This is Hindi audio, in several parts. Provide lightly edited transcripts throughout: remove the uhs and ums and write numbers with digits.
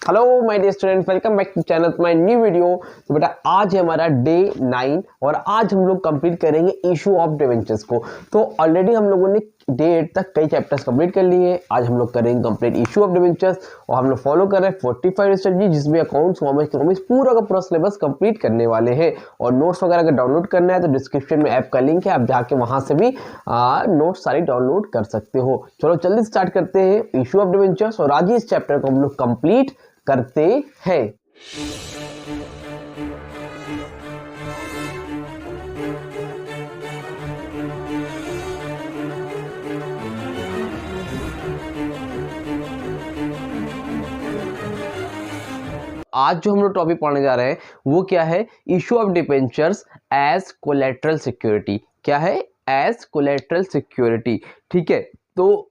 Hello my dear student, welcome back to channel my new video. तो बेटा आज है हमारा डे 9 और आज हम लोग कंप्लीट करेंगे इशू ऑफ डिवेंचर्स को। तो ऑलरेडी हम लोगों ने डे 8 तक कई चैप्टर्स कंप्लीट कर लिए हैं। आज हम लोग करेंगे कंप्लीट इशू ऑफ डिवेंचर्स और हम लोग फॉलो कर रहे हैं 45 स्ट्रेटजी, जिसमें अकाउंट्स, कॉमर्स, इकोनॉमिक्स पूरा का पूरा सिलेबस कंप्लीट करने वाले हैं। और नोट्स वगैरह अगर डाउनलोड करना है तो डिस्क्रिप्शन में ऐप का लिंक है, आप जाके वहां से भी नोट्स सारी डाउनलोड कर सकते हो। चलो जल्दी स्टार्ट करते हैं इशू ऑफ डिवेंचर्स और आज ही इस चैप्टर को हम लोग कंप्लीट करते हैं। आज जो हम लोग टॉपिक पढ़ने जा रहे हैं वो क्या है? Issue of debentures as collateral security. क्या है? एज कोलेटरल सिक्योरिटी। ठीक है, तो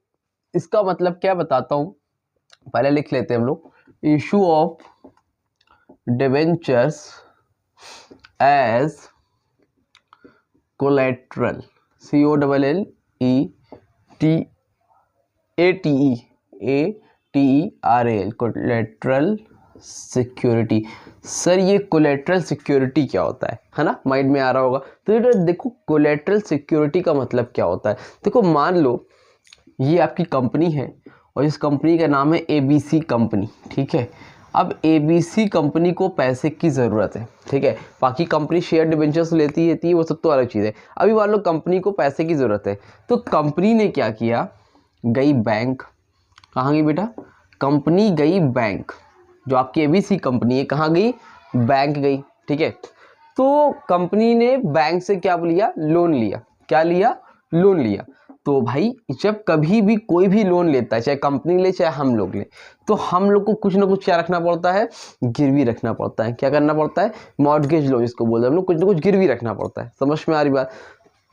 इसका मतलब क्या बताता हूं, पहले लिख लेते हैं हम लोग। Issue of debentures as collateral, COLLETERAL, collateral security. Sir ये कोलेटरल सिक्योरिटी क्या होता है ना, माइंड में आ रहा होगा। तो ये देखो कोलेटरल सिक्योरिटी का मतलब क्या होता है। देखो मान लो ये आपकी कंपनी है और इस कंपनी का नाम है ABC कंपनी। ठीक है, अब ABC कंपनी को पैसे की ज़रूरत है। ठीक है, बाकी कंपनी शेयर डिबेंचर्स लेती है वो सब तो अलग चीज़ है। अभी मान लो कंपनी को पैसे की ज़रूरत है, तो कंपनी ने क्या किया, गई बैंक। कहाँ गई बेटा? कंपनी गई बैंक। जो आपकी ABC कंपनी है कहाँ गई? बैंक गई। ठीक है, तो कंपनी ने बैंक से क्या लिया? लोन लिया। क्या लिया? लोन लिया। तो भाई जब कभी भी कोई भी लोन लेता है, चाहे कंपनी ले चाहे हम लोग ले, तो हम लोग को कुछ ना कुछ क्या रखना पड़ता है? गिरवी रखना पड़ता है। क्या करना पड़ता है? मॉर्गेज लोन इसको बोलते हैं हम लोग, कुछ ना कुछ गिरवी रखना पड़ता है। समझ में आ रही बात?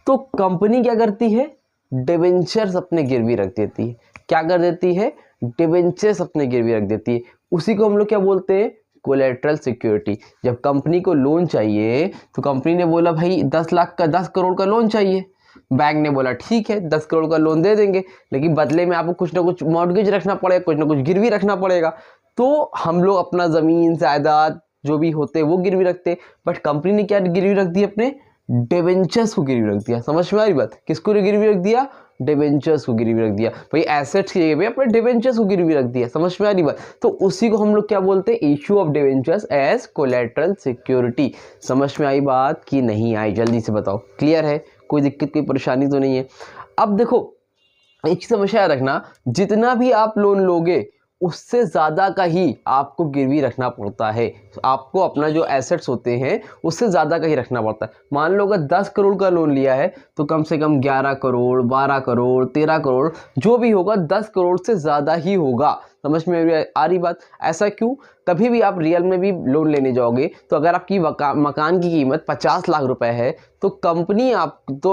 तो कंपनी क्या करती है? डिबेंचर्स अपने गिरवी रख देती है। क्या कर देती है? डिबेंचर्स अपने गिरवी रख देती है। उसी को हम लोग क्या बोलते हैं? Collateral security. जब कंपनी को लोन चाहिए तो कंपनी ने बोला भाई 10 करोड़ का लोन चाहिए। बैंक ने बोला ठीक है 10 करोड़ का लोन दे देंगे, लेकिन बदले में आपको कुछ ना कुछ मॉर्गेज रखना पड़ेगा, कुछ ना कुछ गिरवी रखना पड़ेगा। तो हम लोग अपना जमीन जायदाद जो भी होते हैं वो गिरवी रखते हैं, बट कंपनी ने क्या गिरवी रख दी? अपने डिबेंचर्स को गिरवी रख दिया। समझ में आ रही बात? किसको गिरवी रख दिया? डिबेंचर्स को गिरवी रख दिया। भाई एसेट्स की जगह पे अपने डिबेंचर्स को गिरवी रख दिया। समझ में आ रही बात? तो उसी को हम लोग क्या बोलते हैं? Issue of debentures as collateral security. समझ में आई बात कि नहीं आई? जल्दी से बताओ, क्लियर है? कोई दिक्कत कोई परेशानी तो नहीं है? अब देखो एक समस्या रखना, जितना भी आप लोन लोगे उससे ज़्यादा का ही आपको गिरवी रखना पड़ता है। आपको अपना जो एसेट्स होते हैं उससे ज़्यादा का ही रखना पड़ता है। मान लो अगर 10 करोड़ का लोन लिया है तो कम से कम 11 करोड़, 12 करोड़, 13 करोड़ जो भी होगा 10 करोड़ से ज़्यादा ही होगा। समझ में आ रही बात? ऐसा क्यों? कभी भी आप रियल में भी लोन लेने जाओगे तो अगर आपकी मकान की कीमत 50 लाख रुपए है तो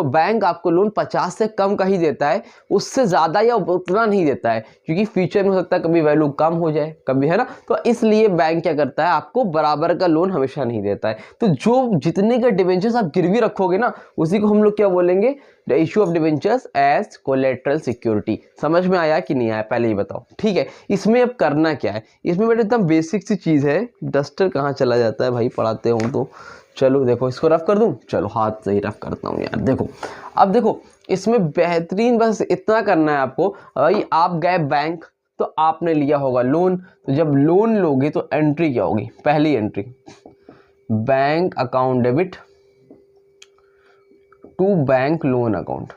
बैंक आपको लोन 50 से कम का ही देता है, उससे ज़्यादा या उतना नहीं देता है, क्योंकि फ्यूचर में हो सकता है कभी वैल्यू कम हो जाए कभी, है ना। तो इसलिए बैंक क्या करता है? आपको बराबर का लोन हमेशा नहीं देता है। तो जो जितने का डिबेंचर्स आप गिरवी रखोगे ना, उसी को हम लोग क्या बोलेंगे? The issue of debentures as collateral security. समझ में आया कि नहीं आया पहले ही बताओ। ठीक है, इसमें अब करना क्या है? इसमें बेटा एकदम बेसिक सी चीज़ है। डस्टर कहाँ चला जाता है भाई पढ़ाते हो तो। चलो देखो इसको रफ कर दूं, चलो हाथ से ही रफ करता हूँ यार। देखो अब देखो इसमें बेहतरीन बस इतना करना है आपको। भाई आप गए बैंक तो आपने लिया होगा लोन, तो जब लोन लोगे तो एंट्री क्या होगी? पहली entry bank account debit to bank loan account.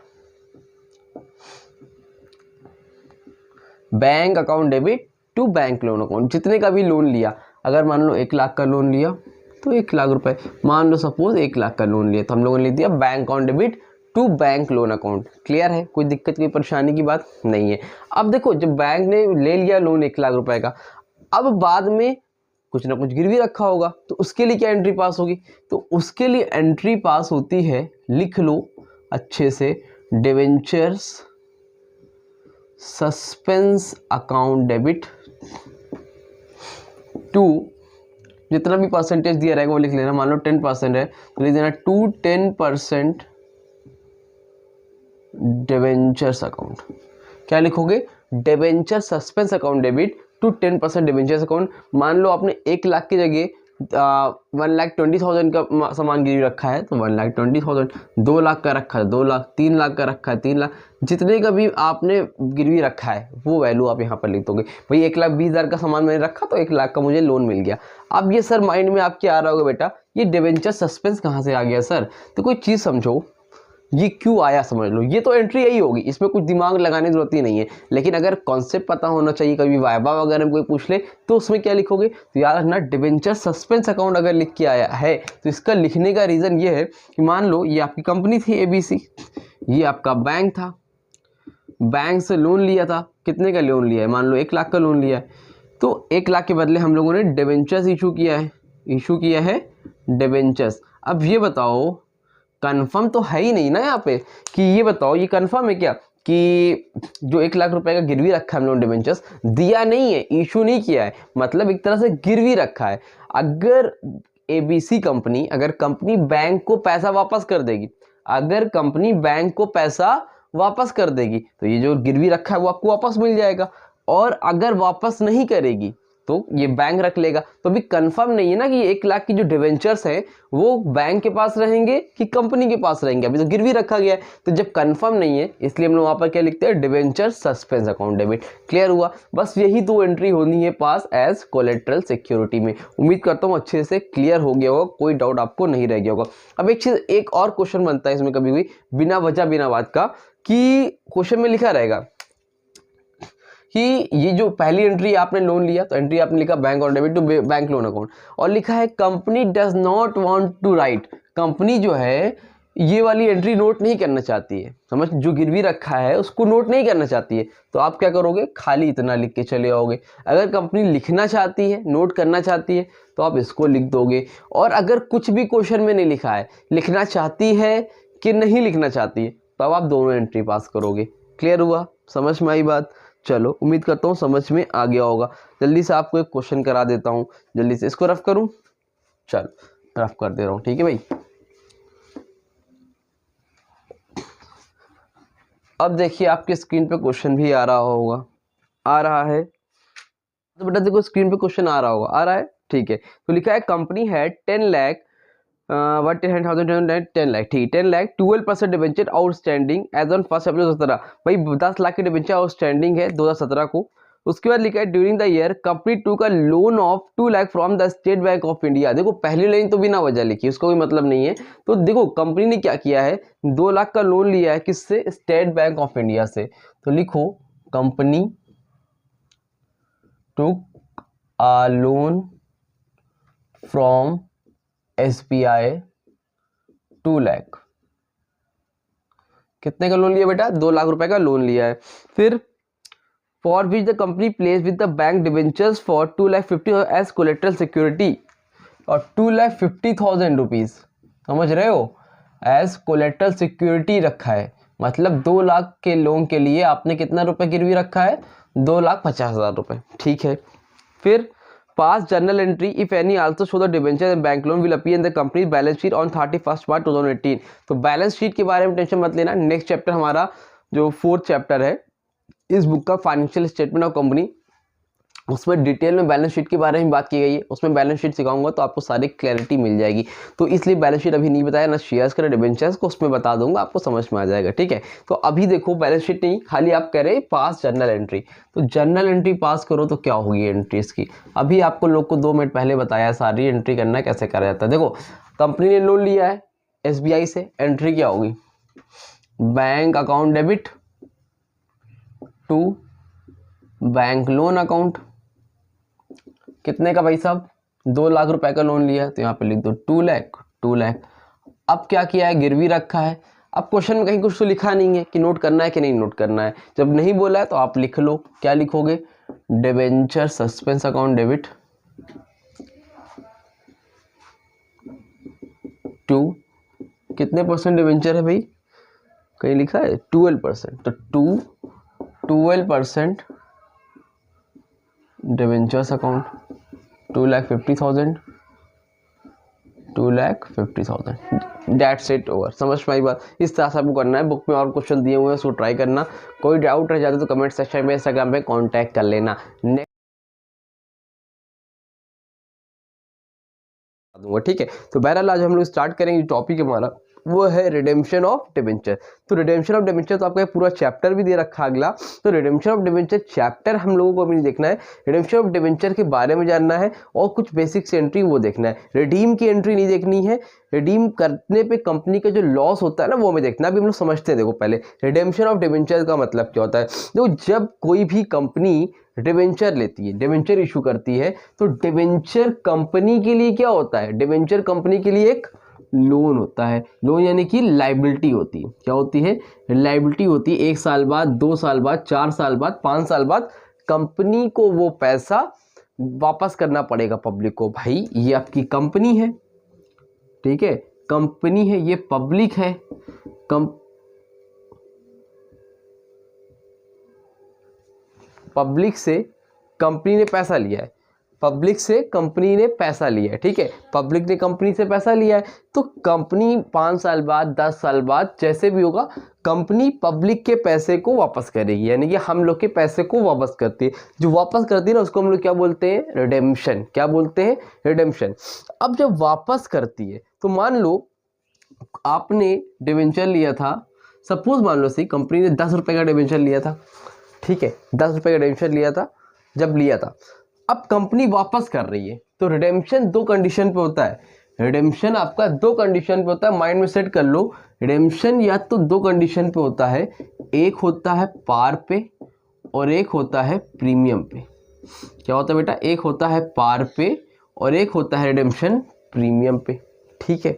Bank account debit to bank loan account. जितने का भी लोन लिया, अगर मान लो 1 लाख का लोन लिया तो 1 लाख रुपए, मान लो सपोज 1 लाख का लोन लिया तो हम लोगों ने लिख दिया bank account debit to bank loan account. Clear है? कोई दिक्कत कोई परेशानी की बात नहीं है। अब देखो जब बैंक ने ले लिया लोन 1 लाख रुपए का, अब बाद में कुछ ना कुछ गिरवी रखा होगा, तो उसके लिए क्या एंट्री पास होगी? तो उसके लिए एंट्री पास होती है, लिख लो अच्छे से, debentures suspense account debit to, जितना भी परसेंटेज दिया रहेगा वो लिख लेना। मान लो 10% है तो लिख देना टू 10% डिवेंचर्स अकाउंट। क्या लिखोगे? Debenture suspense account debit to 10% debentures account. मान लो आपने 1 लाख की जगह 1,20,000 का सामान गिरवी रखा है तो 1,20,000, 2 लाख का रखा है 2 लाख, 3 लाख का रखा है 3 लाख, जितने का भी आपने गिरवी रखा है वो वैल्यू आप यहाँ पर लिख दोगे। भाई 1,20,000 का सामान मैंने रखा तो 1 लाख का मुझे लोन मिल गया। अब ये सर माइंड में आपके आ रहा होगा बेटा ये डिवेंचर सस्पेंस कहाँ से आ गया सर, तो कोई चीज़ समझो ये क्यों आया समझ लो। ये तो एंट्री यही होगी, इसमें कुछ दिमाग लगाने की जरूरत ही नहीं है, लेकिन अगर कॉन्सेप्ट पता होना चाहिए, कभी वाइवा वगैरह में कोई पूछ ले तो उसमें क्या लिखोगे, तो यार रखना डिवेंचर सस्पेंस अकाउंट अगर लिख के आया है तो इसका लिखने का रीज़न ये है कि मान लो ये आपकी कंपनी थी ABC, ये आपका बैंक था, बैंक से लोन लिया था, कितने का लोन लिया है, मान लो 1 लाख का लोन लिया है, तो 1 लाख के बदले हम लोगों ने डिवेंचर्स इशू किया है डिवेंचर्स। अब ये बताओ कंफर्म तो है ही नहीं ना यहाँ पे कि ये बताओ ये कंफर्म है क्या कि जो 1 लाख रुपए का गिरवी रखा है हम लोगों ने डिवेंचर्स दिया नहीं है, इशू नहीं किया है, मतलब एक तरह से गिरवी रखा है। अगर ABC कंपनी अगर कंपनी बैंक को पैसा वापस कर देगी, अगर कंपनी बैंक को पैसा वापस कर देगी तो ये जो गिरवी रखा है वो आपको वापस मिल जाएगा, और अगर वापस नहीं करेगी तो ये बैंक रख लेगा। तो अभी कंफर्म नहीं है ना कि 1 लाख की जो डिवेंचर्स हैं वो बैंक के पास रहेंगे कि कंपनी के पास रहेंगे, अभी तो गिरवी रखा गया है। तो जब कंफर्म नहीं है इसलिए हम लोग वहाँ पर क्या लिखते हैं, debenture suspense account debit. Clear हुआ, बस यही 2 एंट्री होनी है पास एज कोलेट्रल सिक्योरिटी में। उम्मीद करता हूँ अच्छे से क्लियर हो गया होगा, कोई डाउट आपको नहीं रह गया होगा। अब एक चीज़, एक और क्वेश्चन बनता है इसमें कभी भी बिना वजह बिना बात का, कि क्वेश्चन में लिखा रहेगा कि ये जो पहली एंट्री आपने लोन लिया तो एंट्री आपने लिखा बैंक और debit to bank loan account, और लिखा है company does not want to write, company जो है ये वाली एंट्री नोट नहीं करना चाहती है, समझ, जो गिरवी रखा है उसको नोट नहीं करना चाहती है, तो आप क्या करोगे, खाली इतना लिख के चले आओगे। अगर कंपनी लिखना चाहती है, नोट करना चाहती है तो आप इसको लिख दोगे, और अगर कुछ भी क्वेश्चन में नहीं लिखा है, लिखना चाहती है कि नहीं लिखना चाहती है, तब आप दोनों एंट्री पास करोगे। क्लियर हुआ, समझ में आई बात। चलो उम्मीद करता हूँ समझ में आ गया होगा। जल्दी से आपको एक क्वेश्चन करा देता हूँ, जल्दी से इसको रफ करूँ, चलो रफ कर दे रहा हूँ, ठीक है भाई। अब देखिए आपके स्क्रीन पे क्वेश्चन भी आ रहा होगा, आ रहा है तो बेटा देखो स्क्रीन पे क्वेश्चन आ रहा होगा, आ रहा है, ठीक है। तो लिखा है कंपनी है 10 लाख 10 लाख, ठीक, 10 lakh 12% debenture outstanding as on 1 April 2017। भाई 10 लाख की डिवेंचर आउटस्टैंडिंग है 2017 को। उसके बाद लिखा है during the year company took a loan of 2 lakh from the State Bank of India. देखो पहली लाइन तो बिना वजह लिखी, उसका कोई मतलब नहीं है। तो देखो कंपनी ने क्या किया है, 2 लाख का लोन लिया है, किससे, स्टेट बैंक ऑफ इंडिया से। तो लिखो company took a loan from SBI 2 lakh, कितने का लोन लिया बेटा, 2 लाख रुपए का लोन लिया है। फिर for which the company place with the bank debentures for 2,50,000 as collateral security, और 2,50,000 रुपीज, समझ रहे हो, एज कोलेट्रल सिक्योरिटी रखा है। मतलब 2 लाख के लोन के लिए आपने कितना रुपए गिरवी रखा है, 2,50,000 रुपए, ठीक है। फिर पास journal entry if any also show the debenture and bank loan will appear in the company balance sheet on 31 मार्च 2018। तो बैलेंस शीट के बारे में टेंशन मत लेना, नेक्स्ट चैप्टर हमारा जो 4th चैप्टर है इस बुक का फाइनेंशियल स्टेटमेंट ऑफ कंपनी, उसमें डिटेल में बैलेंस शीट के बारे में बात की गई है, उसमें बैलेंस शीट सिखाऊंगा तो आपको सारी क्लैरिटी मिल जाएगी। तो इसलिए बैलेंस शीट अभी नहीं बताया ना, शेयर्स का डिवेंचर्स को उसमें बता दूंगा, आपको समझ में आ जाएगा, ठीक है। तो अभी देखो बैलेंस शीट नहीं, खाली आप कह रहे पास जर्नल एंट्री, तो जर्नल एंट्री पास करो तो क्या होगी एंट्रीज की। अभी आपको लोग को 2 मिनट पहले बताया सारी एंट्री करना कैसे करा जाता है। देखो कंपनी ने लोन लिया है SBI से, एंट्री क्या होगी, bank account debit to bank loan account, कितने का भाई साहब, 2 लाख रुपए का लोन लिया है, तो यहाँ पे लिख दो 2 लाख। अब क्या किया है, गिरवी रखा है। अब क्वेश्चन में कहीं कुछ तो लिखा नहीं है कि नोट करना है कि नहीं नोट करना है, जब नहीं बोला है तो आप लिख लो, क्या लिखोगे, debenture suspense account debit to, कितने % डिवेंचर है भाई, कहीं लिखा है 12%, तो 12% debentures account 2,50,000 that's it over. समझ में आई बात, इस तरह से आपको करना है। बुक में और क्वेश्चन दिए हुए हैं, उसको ट्राई करना। कोई डाउट रह जाता तो कमेंट सेक्शन में इंस्टाग्राम पे कांटेक्ट कर लेना। दूंगा, ठीक है। तो बहरहाल आज हम लोग स्टार्ट करेंगे, टॉपिक हमारा वो है रिडेम्पशन ऑफ डिबेंचर। तो रिडेम्पशन ऑफ डिबेंचर तो आपका पूरा चैप्टर भी दे रखा है अगला। तो रिडेम्पशन ऑफ डिबेंचर चैप्टर हम लोगों को अभी नहीं देखना है, रिडेम्पशन ऑफ डिबेंचर के बारे में जानना है और कुछ बेसिक्स एंट्री वो देखना है। रिडीम की एंट्री नहीं देखनी है, रिडीम करने पे कंपनी का जो लॉस होता है ना वो हमें देखना है। अभी हम लोग समझते हैं, देखो पहले रिडेम्पशन ऑफ डिबेंचर का मतलब क्या होता है। देखो जब कोई भी कंपनी डिबेंचर लेती है, डिबेंचर इशू करती है, तो डिबेंचर कंपनी के लिए क्या होता है, डिबेंचर कंपनी के लिए एक लोन होता है। लोन यानी कि लाइबिलिटी होती है। क्या होती है, लाइबिलिटी होती है। 1 साल बाद, 2 साल बाद, 4 साल बाद, 5 साल बाद कंपनी को वो पैसा वापस करना पड़ेगा पब्लिक को। भाई ये आपकी कंपनी है, ठीक है, कंपनी है, ये पब्लिक है, पब्लिक से कंपनी ने पैसा लिया है, पब्लिक से कंपनी ने पैसा लिया है, ठीक है, पब्लिक ने कंपनी से पैसा लिया है। तो कंपनी 5 साल बाद, 10 साल बाद, जैसे भी होगा, कंपनी पब्लिक के पैसे को वापस करेगी, यानी कि हम लोग के पैसे को वापस करती है। जो वापस करती है ना उसको हम लोग क्या बोलते हैं, रिडेम्पशन। क्या बोलते हैं, रिडेम्पशन। अब जब वापस करती है तो मान लो आपने डिवेंचर लिया था, सपोज मान लो सी कंपनी ने 10 रुपए का डिवेंचर लिया था, ठीक है, 10 रुपए का डिवेंचर लिया था, जब लिया था, अब कंपनी वापस कर रही है। तो रिडेम्पशन 2 कंडीशन पे होता है। रिडेम्पशन आपका 2 कंडीशन पे होता है, माइंड में सेट कर लो। रिडेम्पशन या तो 2 कंडीशन पे होता है, एक होता है पार पे और एक होता है प्रीमियम पे। क्या होता है बेटा, एक होता है पार पे और एक होता है रिडेम्पशन प्रीमियम पे, ठीक है।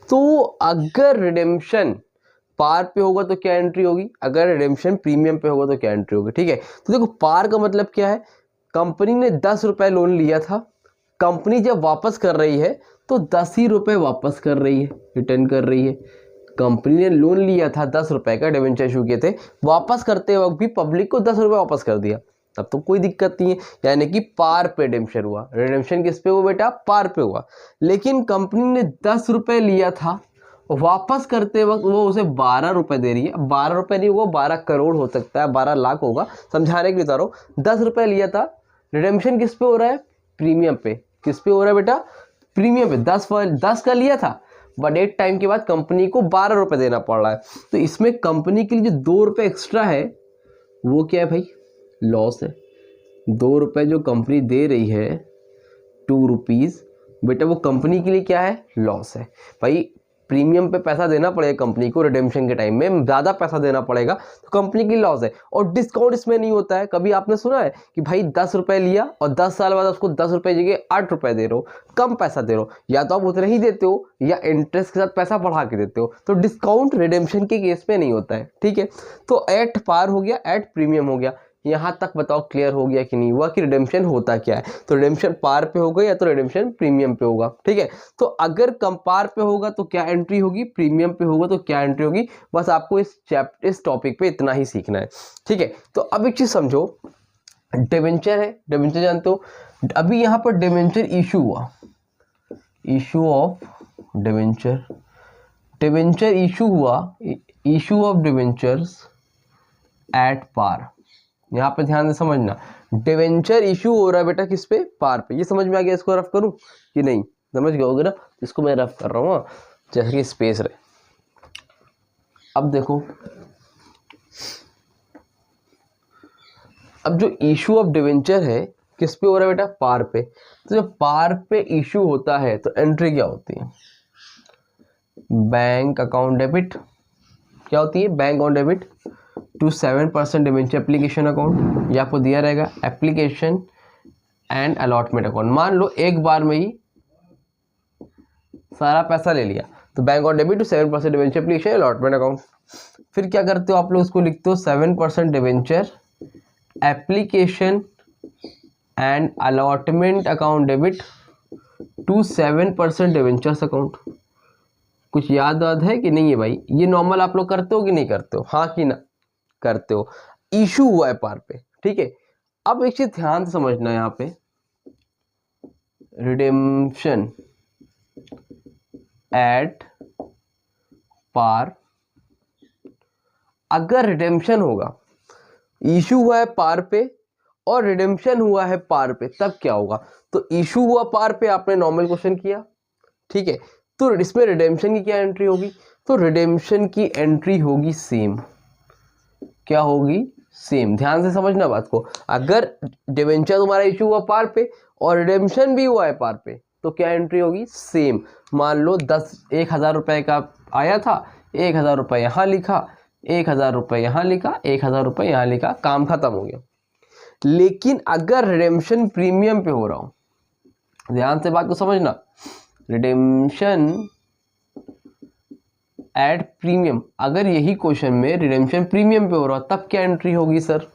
तो अगर रिडेम्पशन पार पे होगा तो क्या एंट्री होगी, अगर रिडेम्पशन प्रीमियम पे होगा तो क्या एंट्री होगी, ठीक है। तो देखो पार का मतलब क्या है, कंपनी ने 10 रुपए लोन लिया था, कंपनी जब वापस कर रही है तो 10 ही रुपए वापस कर रही है, रिटर्न कर रही है। कंपनी ने लोन लिया था 10 रुपए का, डिवेंचर इशू किए थे, वापस करते वक्त भी पब्लिक को 10 रुपए वापस कर दिया, तब तो कोई दिक्कत नहीं है, यानी कि पार पे रिडेम्पशन हुआ। रिडेम्पशन किस पे हुआ बेटा, पार पे हुआ। लेकिन कंपनी ने 10 रुपए लिया था, वापस करते वक्त वो उसे 12 रुपए दे रही है। 12 रुपए नहीं, वो 12 करोड़ हो सकता है, 12 लाख होगा, समझाने के लिए बता रहा हूँ। 10 रुपए लिया था, रिडेम्पशन किस पे हो रहा है, प्रीमियम पे। किस पे हो रहा है बेटा, प्रीमियम पे। 10 का लिया था, बट एक टाइम के बाद कंपनी को 12 रुपए देना पड़ रहा है। तो इसमें कंपनी के लिए जो 2 रुपए एक्स्ट्रा है वो क्या है भाई, लॉस है। 2 रुपए जो कंपनी दे रही है, 2 रुपीज, बेटा वो कंपनी के लिए क्या है, लॉस है। भाई प्रीमियम पे पैसा देना पड़ेगा कंपनी को, रिडेम्पशन के टाइम में ज़्यादा पैसा देना पड़ेगा, तो कंपनी की लॉस है। और डिस्काउंट इसमें नहीं होता है। कभी आपने सुना है कि भाई 10 रुपए लिया और 10 साल बाद उसको 10 रुपए जगह 8 रुपए दे रहे हो, कम पैसा दे रहे हो, या तो आप उतने ही देते हो या इंटरेस्ट के साथ पैसा बढ़ा के देते हो। तो डिस्काउंट रिडेम्पशन के केस में नहीं होता है, ठीक है। तो एट पार हो गया, एट प्रीमियम हो गया। यहाँ तक बताओ क्लियर हो गया कि नहीं हुआ कि रिडेम्पशन होता क्या है। तो रिडेम्पशन पार पे होगा या तो रिडेम्पशन प्रीमियम पे होगा, ठीक है। तो अगर कम पार पे होगा तो क्या एंट्री होगी, प्रीमियम पे होगा तो क्या एंट्री होगी। बस आपको इस टॉपिक पे इतना ही सीखना है, ठीक है। तो अब एक चीज समझो, डिवेंचर है, डिवेंचर जानते हो। अभी यहाँ पर डिवेंचर इशू हुआ, issue of debenture, debenture issue हुआ, issue of debentures at par. यहाँ पे ध्यान से समझना, डिवेंचर इशू हो रहा है बेटा किस पे, पार पे। ये समझ में आ गया, इसको रफ करूं कि नहीं, समझ गए होगे ना। इसको मैं रफ कर रहा हूँ जैसे कि स्पेस रहे। अब देखो, अब जो इशू ऑफ डिवेंचर है किस पे हो रहा है बेटा, पार पे। तो जब पार पे इशू होता है तो एंट्री क्या होती है, बैंक अकाउंट डेबिट। क्या होती है, bank account debit to 7% debenture application account. ये आपको दिया रहेगा, एप्लीकेशन एंड अलॉटमेंट अकाउंट। मान लो एक बार में ही सारा पैसा ले लिया, तो bank account debit to 7% debenture application allotment account. फिर क्या करते हो आप लोग, उसको लिखते हो 7% debenture application and allotment account debit to 7% debentures account. कुछ याद है कि नहीं है भाई, ये नॉर्मल आप लोग करते हो कि नहीं करते हो, हाँ कि ना करते हो। इशू हुआ है पार पे, ठीक है। अब एक चीज ध्यान से समझना, यहाँ पे रिडेम्पशन एट पार, अगर रिडेम्पशन होगा, इशू हुआ है पार पे और रिडेम्पशन हुआ है पार पे, तब क्या होगा। तो इशू हुआ पार पे, आपने नॉर्मल क्वेश्चन किया, ठीक है। तो इसमें रिडेम्पशन की क्या एंट्री होगी, तो रिडेम्पशन की एंट्री होगी सेम। क्या होगी, सेम। ध्यान से समझना बात को। अगर डिवेंचर तुम्हारा इशू हुआ पार पे और रिडेम्पशन भी हुआ है पार पे, तो क्या एंट्री होगी, सेम। मान लो 1,000 रुपए का आया था, 1,000 रुपये यहाँ लिखा, 1,000 रुपये यहाँ लिखा, 1,000 रुपये यहाँ लिखा, काम खत्म हो गया। लेकिन अगर रिडेम्पशन प्रीमियम पे हो रहा हो, ध्यान से बात को समझना, रिडेम्पशन एट प्रीमियम, अगर यही क्वेश्चन में रिडेम्पशन प्रीमियम पे हो रहा तब क्या एंट्री होगी सर,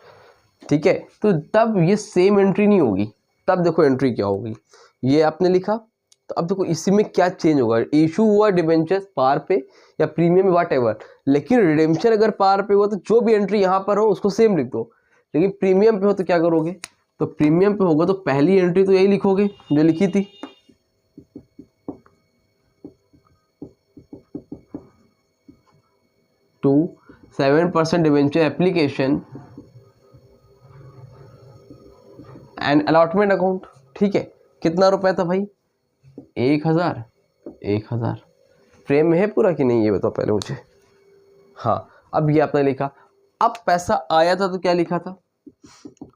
ठीक है। तो तब ये सेम एंट्री नहीं होगी, तब देखो एंट्री क्या होगी, ये आपने लिखा। तो अब देखो इसी में क्या चेंज होगा, इशू हुआ डिबेंचर पार पे या प्रीमियम वॉट एवर, लेकिन रिडेम्पशन अगर पार पे हुआ तो जो भी एंट्री यहाँ पर हो उसको सेम लिख दो। लेकिन प्रीमियम पे हो तो क्या करोगे, तो प्रीमियम पे होगा तो पहली एंट्री तो यही लिखोगे जो लिखी थी, to 7% debenture application and allotment account, ठीक है। कितना रुपया था भाई, 1,000। 1,000 फ्रेम में है पूरा कि नहीं ये बताओ पहले मुझे। हाँ, अब ये आपने लिखा। अब पैसा आया था तो क्या लिखा था,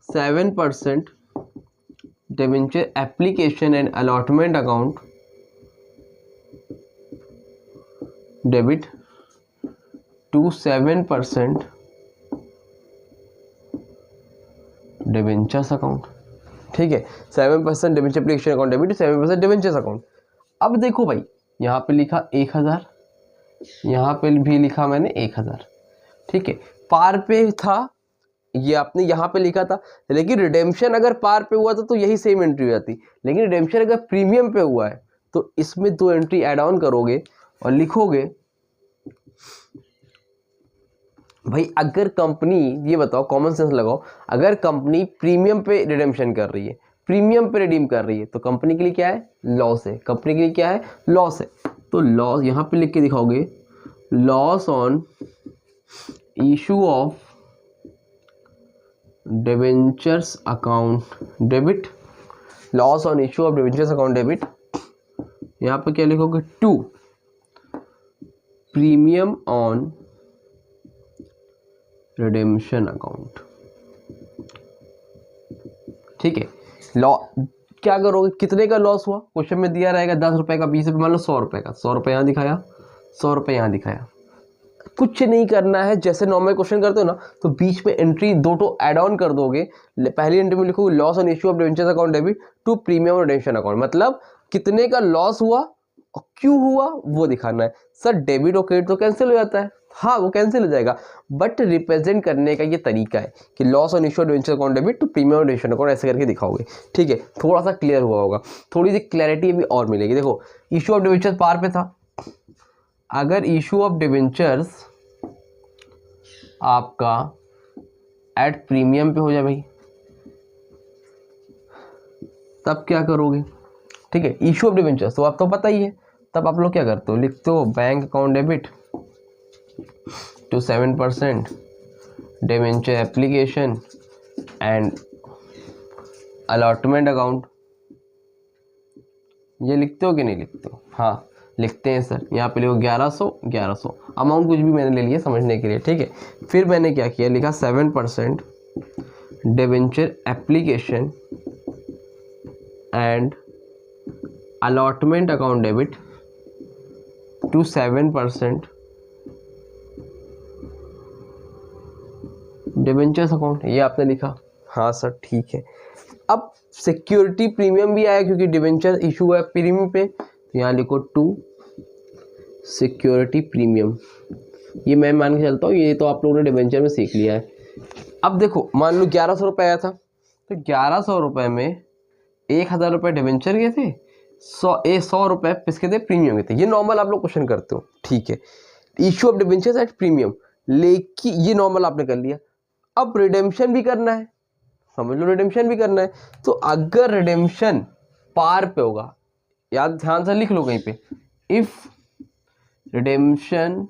7% debenture application and allotment account debit to 7% debentures account, ठीक है। 7% debenture application account debit to 7% debentures account. अब देखो भाई यहाँ पे लिखा 1,000, यहाँ पे भी लिखा मैंने 1,000, ठीक है। पार पे था ये आपने यहाँ पे लिखा था, लेकिन रिडेम्पशन अगर पार पे हुआ तो यही सेम एंट्री हो जाती। लेकिन रिडेम्पशन अगर प्रीमियम पे हुआ है तो इसमें 2 एंट्री ऐड ऑन करोगे और लिखोगे भाई, अगर कंपनी, ये बताओ कॉमन सेंस लगाओ, अगर कंपनी प्रीमियम पे रिडेम्पशन कर रही है, प्रीमियम पे रिडीम कर रही है, तो कंपनी के लिए क्या है, लॉस है। कंपनी के लिए क्या है, लॉस है। तो लॉस यहाँ पे लिख के दिखाओगे, loss on issue of debentures account debit, loss on issue of debentures account debit, यहाँ पे क्या लिखोगे, to premium on redemption account, ठीक है। लॉ क्या करोगे, कितने का लॉस हुआ, क्वेश्चन में दिया रहेगा 10 रुपए का, 20 रुपये, मान लो 100 रुपए का, 100 रुपये यहाँ दिखाया, 100 रुपये यहाँ दिखाया। कुछ नहीं करना है, जैसे नॉर्मल क्वेश्चन करते हो ना, तो बीच में एंट्री 2 तो ऐड ऑन कर दोगे। पहली एंट्री में लिखोगे loss on issue of debentures account debit to premium redemption account, मतलब कितने का लॉस हुआ और क्यों हुआ वो दिखाना है। सर डेबिट और क्रेडिट तो कैंसिल हो जाता है, हाँ वो कैंसिल हो जाएगा, बट रिप्रेजेंट करने का ये तरीका है कि loss on issue of debentures account debit to premium redemption account, ऐसे करके दिखाओगे, ठीक है। थोड़ा सा क्लियर हुआ होगा, थोड़ी सी क्लैरिटी भी और मिलेगी। देखो इशू ऑफ डिबेंचर्स पार पे था, अगर इशू ऑफ डिबेंचर्स आपका एट प्रीमियम पे हो जाए भाई, तब क्या करोगे, ठीक है। इशू ऑफ डिबेंचर्स तो आप तो पता ही है, तब आप लोग क्या करते हो, लिखते हो bank account debit to 7% debenture application and allotment account, ये लिखते हो कि नहीं लिखते हो, हाँ लिखते हैं सर। यहाँ पे लिखो 1100 अमाउंट कुछ भी मैंने ले लिया समझने के लिए, ठीक है। फिर मैंने क्या किया, लिखा 7% debenture application and allotment account debit to 7% debentures account, ये आपने लिखा, हाँ सर ठीक है। अब सिक्योरिटी प्रीमियम भी आया क्योंकि डिबेंचर इशू है प्रीमियम पे, तो यहाँ लिखो टू सिक्योरिटी प्रीमियम, ये मैं मान के चलता हूँ, ये तो आप लोगों ने डिबेंचर में सीख लिया है। अब देखो मान लो 1100 रुपये आया था, तो 1100 रुपये में 1,000 रुपये डिबेंचर के थे, 100 रुपये किसके थे, प्रीमियम के थे। ये नॉर्मल आप लोग क्वेश्चन करते हो, ठीक है। Issue of debentures at premium, लेकिन ये नॉर्मल आपने कर लिया। अब रिडेम्पशन भी करना है, समझ लो रिडेम्पशन भी करना है। तो अगर रिडेम्पशन पार पे होगा, याद ध्यान से लिख लो कहीं पे, इफ रिडेम्पशन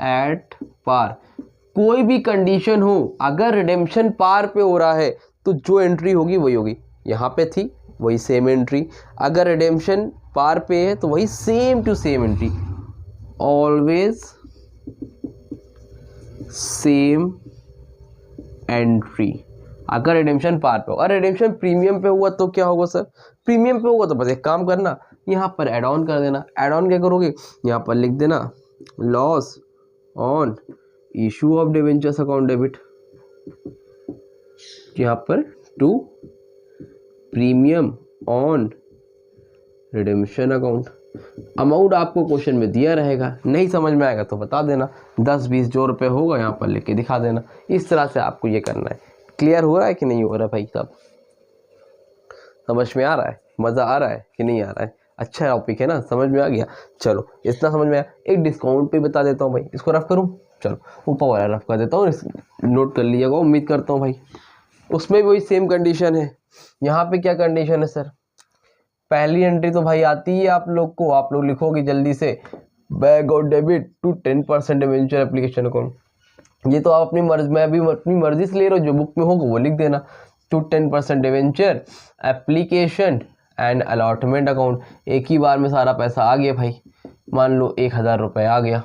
एट पार, कोई भी कंडीशन हो, अगर रिडेम्पशन पार पे हो रहा है तो जो एंट्री होगी वही होगी, यहाँ पे थी वही सेम एंट्री। अगर रिडेम्पशन पार पे है तो वही same to same entry, always same entry. अगर रिडेम्पशन पार पे हो, और रिडेम्पशन प्रीमियम पे हुआ तो क्या होगा सर? प्रीमियम पे होगा तो बस एक काम करना, यहाँ पर ऐड ऑन कर देना। ऐड ऑन क्या करोगे, यहाँ पर लिख देना loss on issue of debentures account debit, यहाँ पर to premium on redemption account. Amount आपको क्वेश्चन में दिया रहेगा, नहीं समझ में आएगा तो बता देना, 10-20 जो रुपये होगा यहाँ पर लिख के दिखा देना। इस तरह से आपको ये करना है। क्लियर हो रहा है कि नहीं हो रहा है भाई साहब? समझ में आ रहा है? मज़ा आ रहा है कि नहीं आ रहा है? अच्छा टॉपिक है ना, समझ में आ गया? चलो इतना समझ में आया। एक डिस्काउंट पे बता देता हूँ भाई, इसको रफ करूँ? चलो ऊपर वाला रफ कर देता हूँ, नोट कर लीजिएगा, उम्मीद करता हूँ भाई। उसमें भी वही सेम कंडीशन है। यहाँ पे क्या कंडीशन है सर? पहली एंट्री तो भाई आती है आप लोग को, आप लोग लिखोगे जल्दी से, बैक और debit to 10% debenture application account. ये तो आप अपनी मर्जी, मैं भी अपनी मर्जी से ले रहा हूँ, जो बुक में होगा वो लिख देना, to 10% debenture application and allotment account. एक ही बार में सारा पैसा आ गया भाई। मान लो 1000 रुपये आ गया,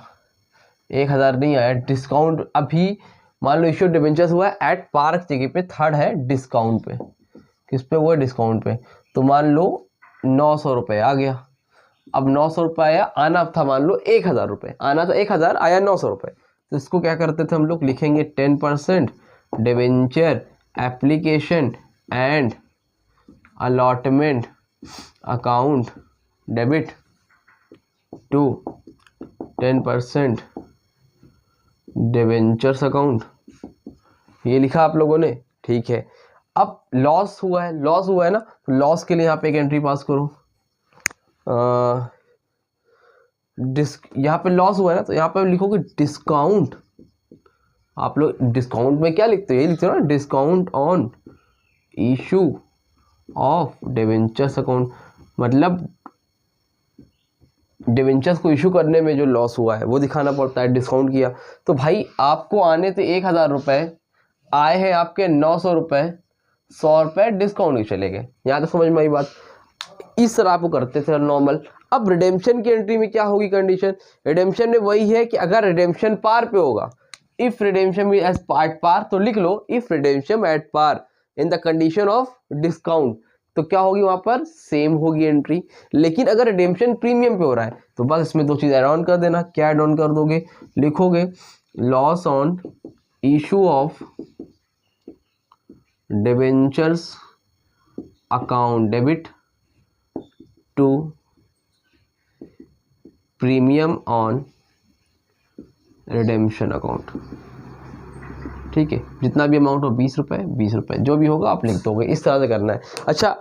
1000 नहीं आया, डिस्काउंट अभी मान लो इश्यू डिवेंचर्स हुआ है एट पार जगह पे, थर्ड है डिस्काउंट पे। किस पे हुआ? डिस्काउंट पे। तो मान लो 900 रुपये आ गया। अब 900 रुपये आया, आना था मान लो 1000 रुपये, आना था 1000, आया 900 रुपये। तो इसको क्या करते थे हम लोग, लिखेंगे 10% debenture application and allotment account debit to 10% debentures account. ये लिखा आप लोगों ने, ठीक है। अब लॉस हुआ है, लॉस हुआ है ना, तो लॉस के लिए यहाँ पे एक एंट्री पास करो। यहाँ पे लॉस हुआ है ना, तो यहाँ पे लिखोगे डिस्काउंट। आप लोग डिस्काउंट में क्या लिखते हो? ये लिखते हो ना, discount on issue of debentures account. मतलब डिवेंचर्स को इशू करने में जो लॉस हुआ है वो दिखाना पड़ता है, डिस्काउंट किया। तो भाई आपको आने थे 1000 रुपये, आए हैं आपके 900 रुपये, 100 रुपये डिस्काउंट के चले गए। यहाँ तो समझ में आई बात? इस तरह आपको करते थे नॉर्मल। अब रिडेम्पशन की एंट्री में क्या होगी कंडीशन? रिडेम्पशन में वही है कि अगर रिडेम्पशन पार पे होगा, if redemption as part par, तो लिख लो if redemption at par in the condition of discount, तो क्या होगी वहां पर? सेम होगी एंट्री। लेकिन अगर रिडेम्पशन प्रीमियम पे हो रहा है तो बस इसमें दो चीज ऐड ऑन कर देना। क्या ऐड ऑन कर दोगे? लिखोगे loss on issue of debentures account debit to premium on redemption account. ठीक है, जितना भी अमाउंट हो 20 रुपये 20 रुपये जो भी होगा आप लिख दोगे। इस तरह से करना है। अच्छा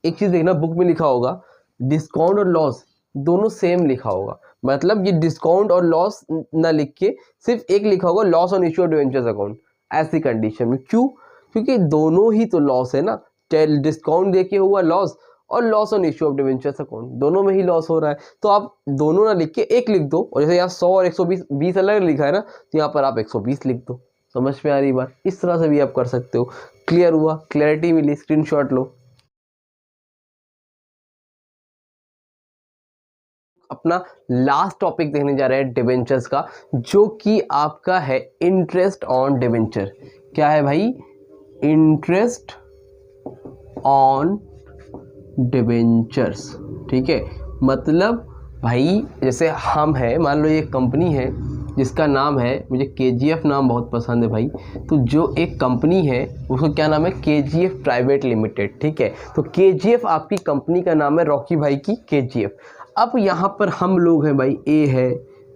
एक चीज़ देखना, बुक में लिखा होगा डिस्काउंट और लॉस दोनों सेम लिखा होगा। मतलब ये डिस्काउंट और लॉस ना लिख के सिर्फ एक लिखा होगा, loss on issue of debentures account. ऐसी कंडीशन में क्यों? क्योंकि दोनों ही तो लॉस है ना, डिस्काउंट देके हुआ लॉस और loss on issue of debentures account, दोनों में ही लॉस हो रहा है। तो आप दोनों ना लिख के एक लिख दो, और जैसे यहाँ 100 और 120 20 अलग लिखा है ना, तो यहाँ पर आप 120 लिख दो। समझ में आ रही बात? इस तरह से भी आप कर सकते हो। क्लियर हुआ? क्लैरिटी मिली? स्क्रीनशॉट लो। अपना लास्ट टॉपिक देखने जा रहे हैं डिवेंचर्स का, जो कि आपका है इंटरेस्ट ऑन डिवेंचर। क्या है भाई? Interest on debentures. ठीक है, मतलब भाई जैसे हम है, मान लो ये कंपनी है जिसका नाम है, मुझे KGF नाम बहुत पसंद है भाई, तो जो एक कंपनी है उसको क्या नाम है? KGF private limited. ठीक है, तो KGF आपकी कंपनी का नाम है, रॉकी भाई की KGF। अब यहाँ पर हम लोग हैं भाई, A है,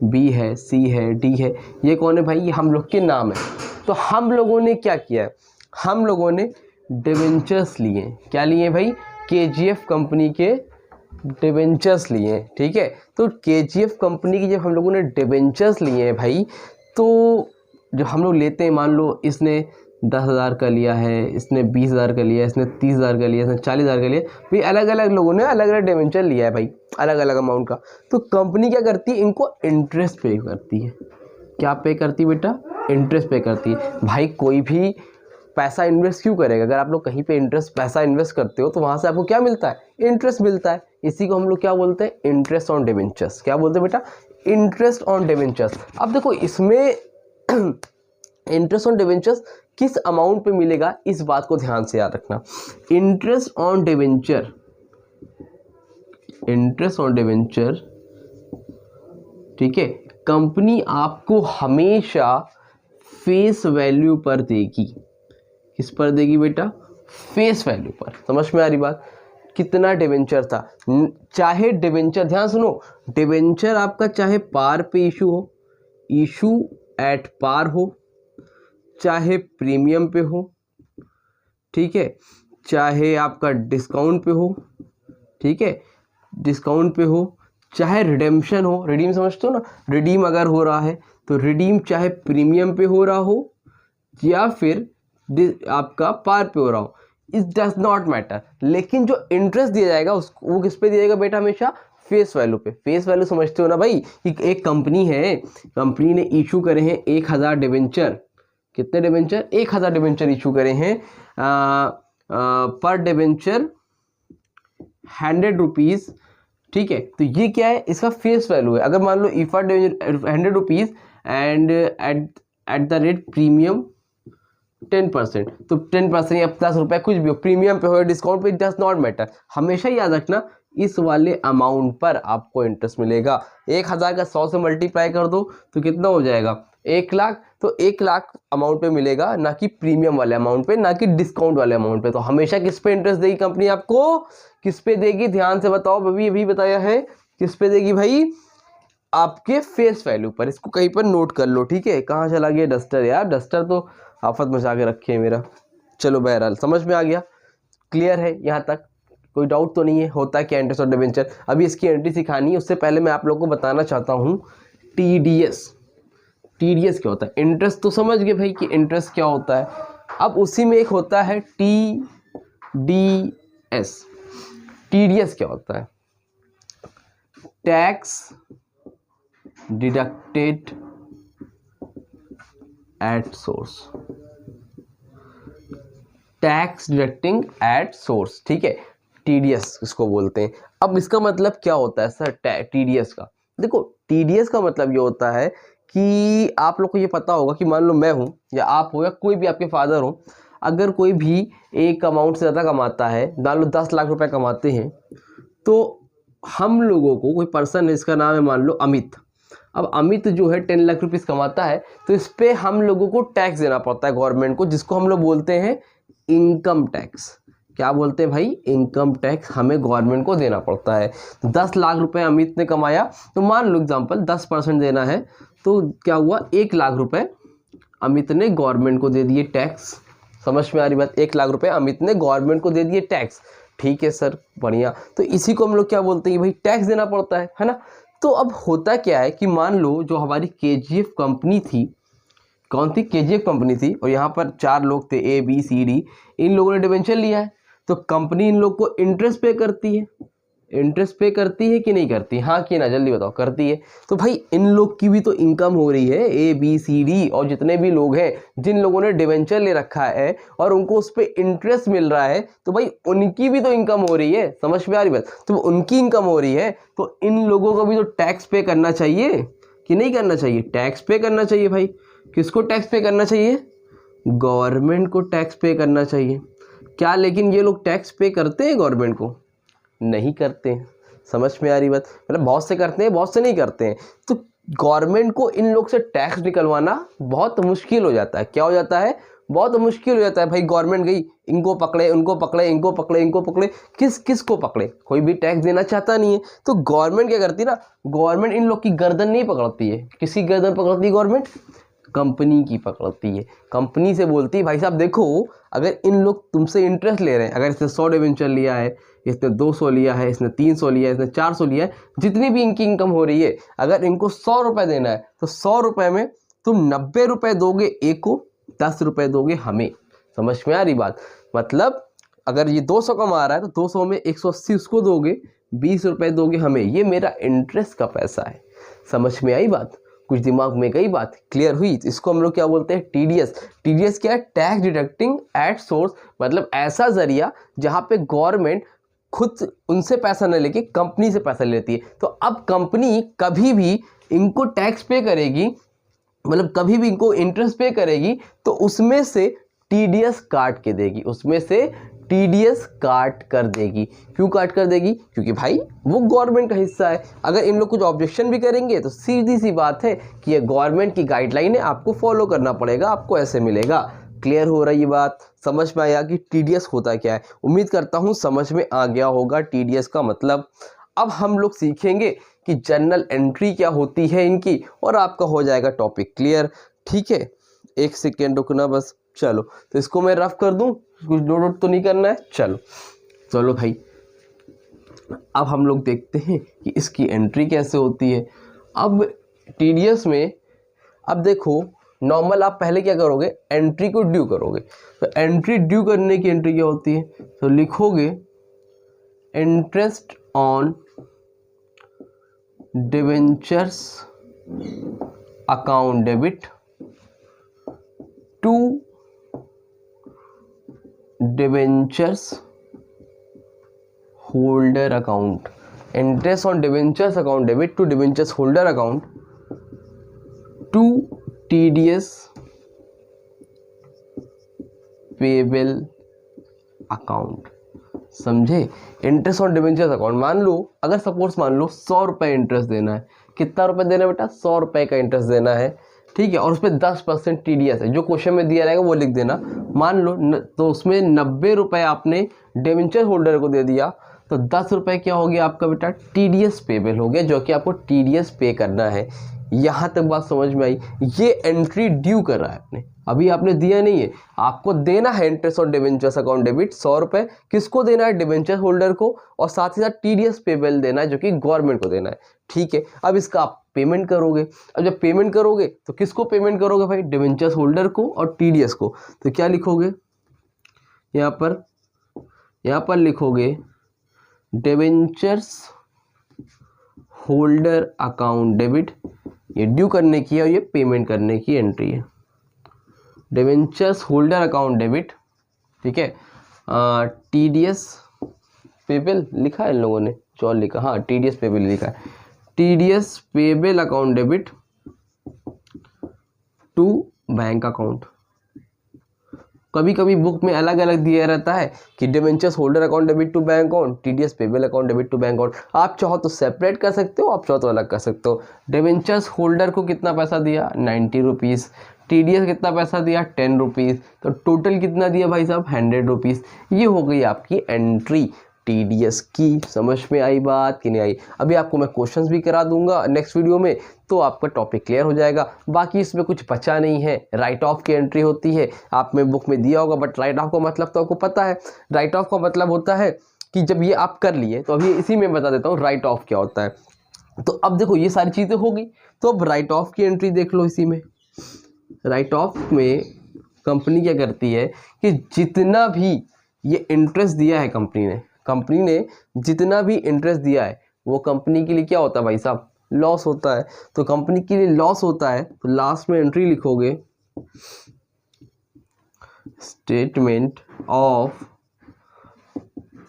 B है, C है, D है, ये कौन है भाई? ये हम लोग के नाम है। तो हम लोगों ने क्या किया है? हम लोगों ने डिवेंचर्स लिए। क्या लिए भाई? KGF कंपनी के डिवेंचर्स लिए हैं। ठीक है, तो KGF कंपनी की जब हम लोगों ने डिवेंचर्स लिए हैं भाई, तो जो हम लोग लेते हैं, मान लो इसने 10,000 का लिया है, इसने 20,000 का लिया, इसने 30,000 का लिया, इसने 40,000 का लिया, भाई अलग अलग लोगों ने अलग अलग डिवेंचर लिया है भाई, अलग अलग अमाउंट का। तो कंपनी क्या करती है? इनको इंटरेस्ट पे करती है। क्या पे करती है बेटा? इंटरेस्ट पे करती है। भाई कोई भी पैसा इन्वेस्ट क्यों करेगा? अगर आप लोग कहीं पे पैसा इन्वेस्ट करते हो तो वहाँ से आपको क्या मिलता है? इंटरेस्ट मिलता है। इसी को हम लोग क्या बोलते हैं? Interest on debentures. क्या बोलते हैं बेटा? Interest on debentures. अब देखो इसमें इंटरेस्ट ऑन डिवेंचर्स किस अमाउंट पे मिलेगा, इस बात को ध्यान से याद रखना। Interest on debenture, interest on debenture, ठीक है, कंपनी आपको हमेशा फेस वैल्यू पर देगी। किस पर देगी बेटा? फेस वैल्यू पर। समझ में आ रही बात? कितना डिवेंचर था, चाहे डिवेंचर, ध्यान सुनो, डिवेंचर आपका चाहे पार पे इशू हो, इशू एट पार हो, चाहे प्रीमियम पे हो, ठीक है, चाहे आपका डिस्काउंट पे हो, ठीक है, डिस्काउंट पे हो, चाहे रिडेम्पशन हो, रिडीम समझते हो ना, रिडीम अगर हो रहा है तो रिडीम चाहे प्रीमियम पे हो रहा हो या फिर आपका पार पे हो रहा हो, इट डज नॉट मैटर। लेकिन जो इंटरेस्ट दिया जाएगा उसको, वो किस पे दिया जाएगा बेटा? हमेशा फेस वैल्यू पे। फेस वैल्यू समझते हो ना भाई? एक कंपनी है, कंपनी ने इशू करे हैं 1000 डिवेंचर। कितने डिवेंचर? 1000 डिवेंचर इशू करे हैं। पर डिवेंचर 100 रुपीज़, ठीक है। तो ये क्या है? इसका फेस वैल्यू है। अगर मान लो if 100 rupees and at the rate premium 10%, तो 10% या 10 रुपये कुछ भी हो, प्रीमियम पे हो या डिस्काउंट पे, इट डज नॉट मैटर। हमेशा याद रखना इस वाले अमाउंट पर आपको इंटरेस्ट मिलेगा। 1000 का 100 से मल्टीप्लाई कर दो तो कितना हो जाएगा? 1 लाख। तो 1 लाख अमाउंट पे मिलेगा, ना कि प्रीमियम वाले अमाउंट पे, ना कि डिस्काउंट वाले अमाउंट पे। तो हमेशा किस पे इंटरेस्ट देगी कंपनी आपको? किस पे देगी? ध्यान से बताओ, अभी बताया है। किस पे देगी भाई? आपके फेस वैल्यू पर। इसको कहीं पर नोट कर लो, ठीक है। कहाँ चला गया डस्टर यार? डस्टर तो आफत मचा के रखे है मेरा। चलो बहरहाल समझ में आ गया, क्लियर है यहाँ तक? कोई डाउट तो नहीं है? होता है क्या इंटरेस्ट ऑन डिवेंचर? अभी इसकी एंट्री सिखानी है, उससे पहले मैं आप लोग को बताना चाहता हूँ टीडीएस। टीडीएस क्या होता है? इंटरेस्ट तो समझ गए भाई कि इंटरेस्ट क्या होता है। अब उसी में एक होता है टीडीएस। टीडीएस क्या होता है? Tax deducted at source. Tax deducting at source, ठीक है, टीडीएस इसको बोलते हैं। अब इसका मतलब क्या होता है सर टीडीएस का? देखो टीडीएस का मतलब ये होता है कि आप लोग को ये पता होगा कि मान लो मैं हूँ या आप हो या कोई भी आपके फादर हो, अगर कोई भी एक अमाउंट से ज़्यादा कमाता है, मान लो 10 लाख रुपए कमाते हैं, तो हम लोगों को, कोई पर्सन है इसका नाम है मान लो अमित, अब अमित जो है 10 लाख रुपीस कमाता है, तो इस पर हम लोगों को टैक्स देना पड़ता है गवर्नमेंट को, जिसको हम लोग बोलते हैं इनकम टैक्स। क्या बोलते हैं भाई? इनकम टैक्स हमें गवर्नमेंट को देना पड़ता है। 10 लाख रुपए अमित ने कमाया, तो मान लो एग्जांपल 10% देना है, तो क्या हुआ? 1 लाख रुपए अमित ने गवर्नमेंट को दे दिए टैक्स। समझ में आ रही बात? 1 लाख रुपए अमित ने गवर्नमेंट को दे दिए टैक्स। ठीक है सर, बढ़िया। तो इसी को हम लोग क्या बोलते हैं भाई? टैक्स देना पड़ता है ना। तो अब होता क्या है कि मान लो जो हमारी केजीएफ कंपनी थी, कौन थी? केजीएफ कंपनी थी, और यहाँ पर 4 लोग थे, ए बी सी डी, इन लोगों ने डिवेंचर लिया है, तो कंपनी इन लोग को इंटरेस्ट पे करती है। इंटरेस्ट पे करती है कि नहीं करती? हाँ कि ना, जल्दी बताओ। करती है। तो भाई इन लोग की भी तो इनकम हो रही है, ए बी सी डी और जितने भी लोग हैं जिन लोगों ने डिवेंचर ले रखा है और उनको उस पर इंटरेस्ट मिल रहा है, तो भाई उनकी भी तो इनकम हो रही है। समझ में आ रही बात? तो उनकी इनकम हो रही है, तो इन लोगों को भी तो टैक्स पे करना चाहिए कि नहीं करना चाहिए? टैक्स पे करना चाहिए भाई। किसको टैक्स पे करना चाहिए? गवर्नमेंट को टैक्स पे करना चाहिए। क्या लेकिन ये लोग टैक्स पे करते हैं गवर्नमेंट को? नहीं करते हैं। समझ में आ रही बात? मतलब बहुत से करते हैं, बहुत से नहीं करते हैं। तो गवर्नमेंट को इन लोग से टैक्स निकलवाना बहुत मुश्किल हो जाता है। क्या हो जाता है? बहुत मुश्किल हो जाता है भाई। गवर्नमेंट गई, इनको पकड़े, उनको पकड़े, इनको पकड़े, इनको पकड़े, किस को पकड़े? कोई भी टैक्स देना चाहता नहीं है। तो गवर्नमेंट क्या करती है ना, गवर्नमेंट इन लोग की गर्दन नहीं पकड़ती है। किसकी गर्दन पकड़ती है गवर्नमेंट? कंपनी की पकड़ती है। कंपनी से बोलती है भाई साहब देखो, अगर इन लोग तुमसे इंटरेस्ट ले रहे हैं, अगर इसने 100 डिवेंचर लिया है, इसने 200 लिया है, इसने 300 लिया है, इसने 400 लिया है, जितनी भी इनकी इनकम हो रही है, अगर इनको 100 रुपये देना है, तो 100 रुपये में तुम 90 रुपये दोगे एक को, 10 रुपये दोगे हमें। समझ में आ रही बात? मतलब अगर ये 200 कमा रहा है, तो 200 में 180 उसको दोगे, 20 रुपये दोगे हमें। ये मेरा इंटरेस्ट का पैसा है। समझ में आई बात? कुछ दिमाग में गई बात, क्लियर हुई? इसको हम लोग क्या बोलते हैं? टीडीएस। टीडीएस क्या है? टैक्स डिडक्टिंग एट सोर्स, मतलब ऐसा जरिया जहां पे गवर्नमेंट खुद उनसे पैसा न लेके कंपनी से पैसा लेती है। तो अब कंपनी कभी भी इनको टैक्स पे करेगी, मतलब कभी भी इनको इंटरेस्ट पे करेगी, तो उसमें से टीडीएस काट के देगी, उसमें से टीडीएस काट कर देगी। क्यों काट कर देगी? क्योंकि भाई वो गवर्नमेंट का हिस्सा है। अगर इन लोग कुछ ऑब्जेक्शन भी करेंगे तो सीधी सी बात है कि ये गवर्नमेंट की गाइडलाइन है, आपको फॉलो करना पड़ेगा, आपको ऐसे मिलेगा। क्लियर हो रही बात? समझ में आया कि टीडीएस होता क्या है? उम्मीद करता हूं समझ में आ गया होगा टीडीएस का मतलब। अब हम लोग सीखेंगे कि जर्नल एंट्री क्या होती है इनकी, और आपका हो जाएगा टॉपिक क्लियर। ठीक है, एक सेकेंड रुकना बस। चलो, तो इसको मैं रफ कर दूं, कुछ नोट तो नहीं करना है। चलो चलो भाई, अब हम लोग देखते हैं कि इसकी एंट्री कैसे होती है। अब टीडीएस में, अब देखो नॉर्मल आप पहले क्या करोगे? एंट्री को ड्यू करोगे। तो एंट्री ड्यू करने की एंट्री क्या होती है? तो लिखोगे interest on debentures account debit to debentures holder account. Interest on debentures account debit to debentures holder account to TDS payable account. समझे? इंटरेस्ट ऑन डिबेंचर्स अकाउंट, मान लो अगर सपोज मान लो 100 रुपये इंटरेस्ट देना है। कितना रुपए देना है बेटा? 100 रुपये का इंटरेस्ट देना है। ठीक है, और उस पर 10% टीडीएस है। जो क्वेश्चन में दिया रहेगा वो लिख देना। मान लो तो उसमें 90 रुपये आपने डिबेंचर होल्डर को दे दिया, तो 10 रुपये क्या हो गया आपका बेटा? टीडीएस पेबल हो गया, जो कि आपको टीडीएस पे करना है। यहाँ तक बात समझ में आई? ये एंट्री ड्यू कर रहा है आपने, अभी आपने दिया नहीं है, आपको देना है interest on debentures account debit 100 रुपये। किसको देना है? डिबेंचर होल्डर को, और साथ ही साथ टीडीएस पेबल देना है, जो कि गवर्नमेंट को देना है। ठीक है, अब इसका आप पेमेंट करोगे। अब जब पेमेंट करोगे तो किसको पेमेंट करोगे भाई? डिबेंचर्स होल्डर को और टीडीएस को। तो क्या लिखोगे यहाँ पर लिखोगे डिबेंचर्स होल्डर अकाउंट डेबिट। ये ड्यू करने की है और ये पेमेंट करने की एंट्री है। डिबेंचर्स होल्डर अकाउंट डेबिट, ठीक है। टीडीएस पेबल लिखा है इन लोगों ने, चौल लिखा, हाँ टीडीएस पेबल लिखा है। TDS payable account debit to bank account. कभी कभी बुक में अलग अलग दिया रहता है कि debentures holder account debit to bank account, TDS payable account debit to bank account. आप चाहो तो सेपरेट कर सकते हो, आप चाहो तो अलग कर सकते हो। डिबेंचर्स होल्डर को कितना पैसा दिया? 90 रुपीज़। टीडीएस कितना पैसा दिया? 10 रुपीज़। तो टोटल कितना दिया भाई साहब? 100 रुपीज़। ये हो गई आपकी एंट्री टीडीएस की। समझ में आई बात कि नहीं आई? अभी आपको मैं क्वेश्चंस भी करा दूंगा नेक्स्ट वीडियो में, तो आपका टॉपिक क्लियर हो जाएगा। बाकी इसमें कुछ बचा नहीं है। राइट ऑफ की एंट्री होती है, आप में बुक में दिया होगा, बट राइट ऑफ का मतलब तो आपको पता है। राइट ऑफ का मतलब होता है कि जब ये आप कर लिए, तो अभी इसी में बता देता हूँ राइट ऑफ क्या होता है। तो अब देखो ये सारी चीज़ें हो गई, तो अब राइट ऑफ की एंट्री देख लो। इसी में राइट ऑफ में कंपनी क्या करती है कि जितना भी ये इंटरेस्ट दिया है कंपनी ने जितना भी इंटरेस्ट दिया है, वो कंपनी के लिए क्या होता है भाई साहब? लॉस होता है। तो कंपनी के लिए लॉस होता है, तो लास्ट में एंट्री लिखोगे statement of